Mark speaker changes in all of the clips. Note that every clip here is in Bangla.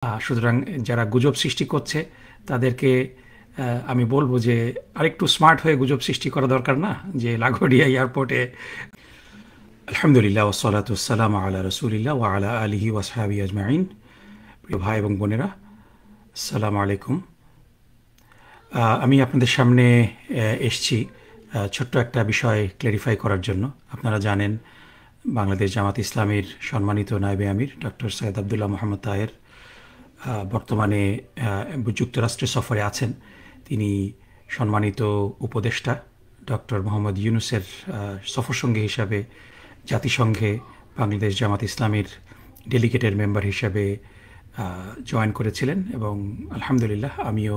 Speaker 1: সুতরাং যারা গুজব সৃষ্টি করছে তাদেরকে আমি বলবো যে আরেকটু স্মার্ট হয়ে গুজব সৃষ্টি করা দরকার না, যে লাঘোরিয়া এয়ারপোর্টে। আলহামদুলিল্লাহ ওয়াসসালাতু ওয়াসসালামু আলা রাসূলিল্লাহ ওয়া আলা আলিহি ওয়া আসহাবিহি আজমাইন। প্রিয় ভাই এবং বোনেরা, আসসালামু আলাইকুম। আমি আপনাদের সামনে এসেছি ছোট্ট একটা বিষয় ক্ল্যারিফাই করার জন্য। আপনারা জানেন বাংলাদেশ জামাত ইসলামীর সম্মানিত নায়েবে আমির ডক্টর সৈয়দ আবদুল্লাহ মোহাম্মদ তাহের বর্তমানে যুক্তরাষ্ট্রে সফরে আছেন। তিনি সম্মানিত উপদেষ্টা ডক্টর মোহাম্মদ ইউনূসের সফরসঙ্গী হিসাবে জাতিসংঘে বাংলাদেশ জামাত ইসলামীর ডেলিগেটেড মেম্বার হিসাবে জয়েন করেছিলেন এবং আলহামদুলিল্লাহ আমিও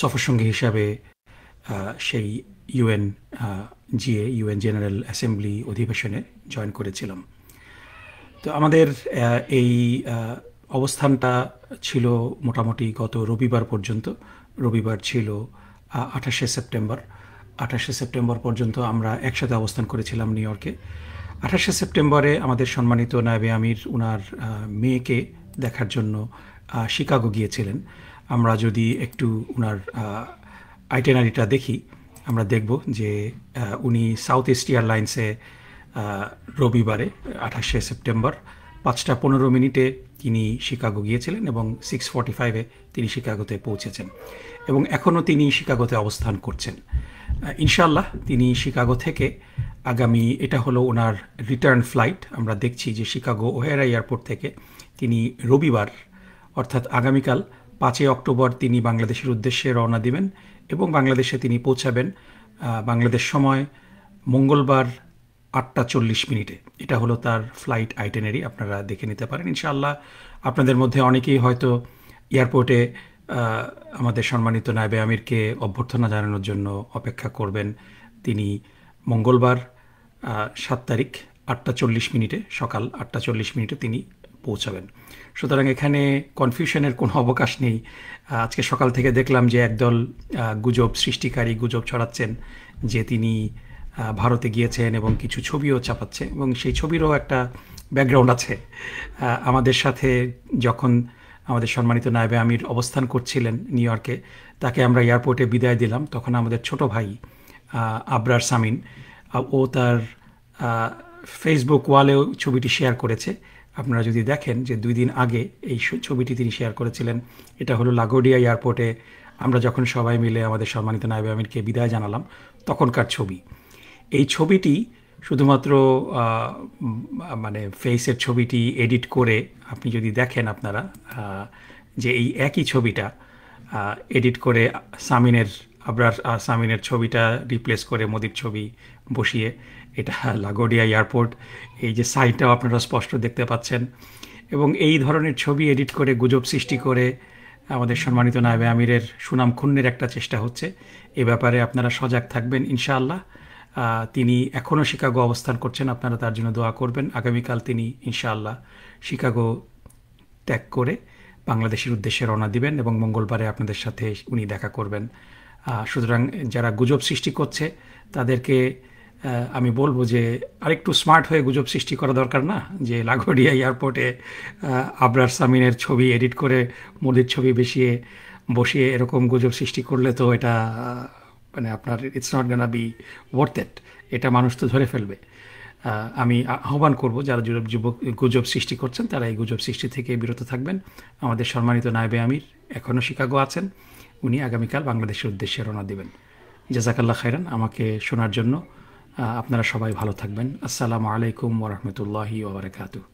Speaker 1: সফরসঙ্গী হিসাবে সেই ইউএন জেনারেল অ্যাসেম্বলি অধিবেশনে জয়েন করেছিলাম। তো আমাদের এই অবস্থানটা ছিল মোটামুটি গত রবিবার পর্যন্ত। রবিবার ছিল 28শে সেপ্টেম্বর। 28শে সেপ্টেম্বর পর্যন্ত আমরা একসাথে অবস্থান করেছিলাম নিউ ইয়র্কে। 28শে সেপ্টেম্বরে আমাদের সম্মানিত নায়েবে আমির উনার মেয়েকে দেখার জন্য শিকাগো গিয়েছিলেন। আমরা যদি একটু উনার আইটেনারিটা দেখি, আমরা দেখব যে উনি সাউথ ইস্ট এয়ারলাইন্সে রবিবারে 28শে সেপ্টেম্বর 5:15 তিনি শিকাগো গিয়েছিলেন এবং 6:45 তিনি শিকাগোতে পৌঁছেছেন এবং এখনও তিনি শিকাগোতে অবস্থান করছেন। ইনশাআল্লাহ তিনি শিকাগো থেকে আগামী, এটা হলো ওনার রিটার্ন ফ্লাইট। আমরা দেখছি যে শিকাগো ওহেরা এয়ারপোর্ট থেকে তিনি রবিবার অর্থাৎ আগামীকাল 5 অক্টোবর তিনি বাংলাদেশের উদ্দেশ্যে রওনা দিবেন এবং বাংলাদেশে তিনি পৌঁছাবেন বাংলাদেশ সময় মঙ্গলবার 8:40। এটা হলো তার ফ্লাইট আইটেনারি, আপনারা দেখে নিতে পারেন। ইনশাআল্লাহ আপনাদের মধ্যে অনেকেই হয়তো এয়ারপোর্টে আমাদের সম্মানিত নায়েবে আমিরকে অভ্যর্থনা জানানোর জন্য অপেক্ষা করবেন। তিনি মঙ্গলবার 7 তারিখ 8:40 সকাল 8:40 তিনি পৌঁছাবেন। সুতরাং এখানে কনফিউশনের কোনো অবকাশ নেই। আজকে সকাল থেকে দেখলাম যে একদল গুজব সৃষ্টিকারী গুজব ছড়াচ্ছেন যে তিনি ভারতে গিয়েছেন এবং কিছু ছবিও ছাপাচ্ছে এবং সেই ছবিরও একটা ব্যাকগ্রাউন্ড আছে। আমাদের সাথে যখন আমাদের সম্মানিত নায়েবে আমির অবস্থান করছিলেন নিউ ইয়র্কে, তাকে আমরা এয়ারপোর্টে বিদায় দিলাম, তখন আমাদের ছোট ভাই আবরার সামিন ও তার ফেসবুক ওয়ালেও ছবিটি শেয়ার করেছে। আপনারা যদি দেখেন যে 2 দিন আগে এই ছবিটি তিনি শেয়ার করেছিলেন। এটা হলো লাঘোরিয়া এয়ারপোর্টে আমরা যখন সবাই মিলে আমাদের সম্মানিত নায়েবে আমিরকে বিদায় জানালাম তখনকার ছবি। এই ছবিটি শুধুমাত্র মানে ফেসের ছবিটি এডিট করে আপনি যদি দেখেন আপনারা যে এই একই ছবিটা এডিট করে আবরার সামিনের ছবিটা রিপ্লেস করে মোদির ছবি বসিয়ে, এটা লাঘোরিয়া এয়ারপোর্ট, এই যে সাইনটাও আপনারা স্পষ্ট দেখতে পাচ্ছেন। এবং এই ধরনের ছবি এডিট করে গুজব সৃষ্টি করে আমাদের সম্মানিত নায়েবে আমিরের সুনাম ক্ষুণ্ণের একটা চেষ্টা হচ্ছে। এ ব্যাপারে আপনারা সজাগ থাকবেন ইনশাআল্লাহ। তিনি এখনও শিকাগো অবস্থান করছেন, আপনারা তার জন্য দোয়া করবেন। আগামীকাল তিনি ইনশাআল্লাহ শিকাগো ত্যাগ করে বাংলাদেশের উদ্দেশ্যে রওনা দিবেন এবং মঙ্গলবারে আপনাদের সাথে উনি দেখা করবেন। সুতরাং যারা গুজব সৃষ্টি করছে তাদেরকে আমি বলবো যে আরেকটু স্মার্ট হয়ে গুজব সৃষ্টি করা দরকার না, যে লাঘোরিয়া এয়ারপোর্টে আবরার সামিনের ছবি এডিট করে মোদির ছবি বসিয়ে এরকম গুজব সৃষ্টি করলে তো এটা মানে আপনার it's not gonna be worth it. এটা মানুষ তো ধরে ফেলবে। আমি আহ্বান করব যারা গুজব সৃষ্টি করছেন তারা এই গুজব সৃষ্টি থেকে বিরত থাকবেন। আমাদের সম্মানিত নায়েবে আমির এখনও শিকাগো আছেন, উনি আগামীকাল বাংলাদেশের উদ্দেশ্যে রওনা দেবেন। জাযাকাল্লাহ খাইরান আমাকে শোনার জন্য। আপনারা সবাই ভালো থাকবেন। আসসালামু আলাইকুম ওয়া রাহমাতুল্লাহি ওয়া বারাকাতুহু।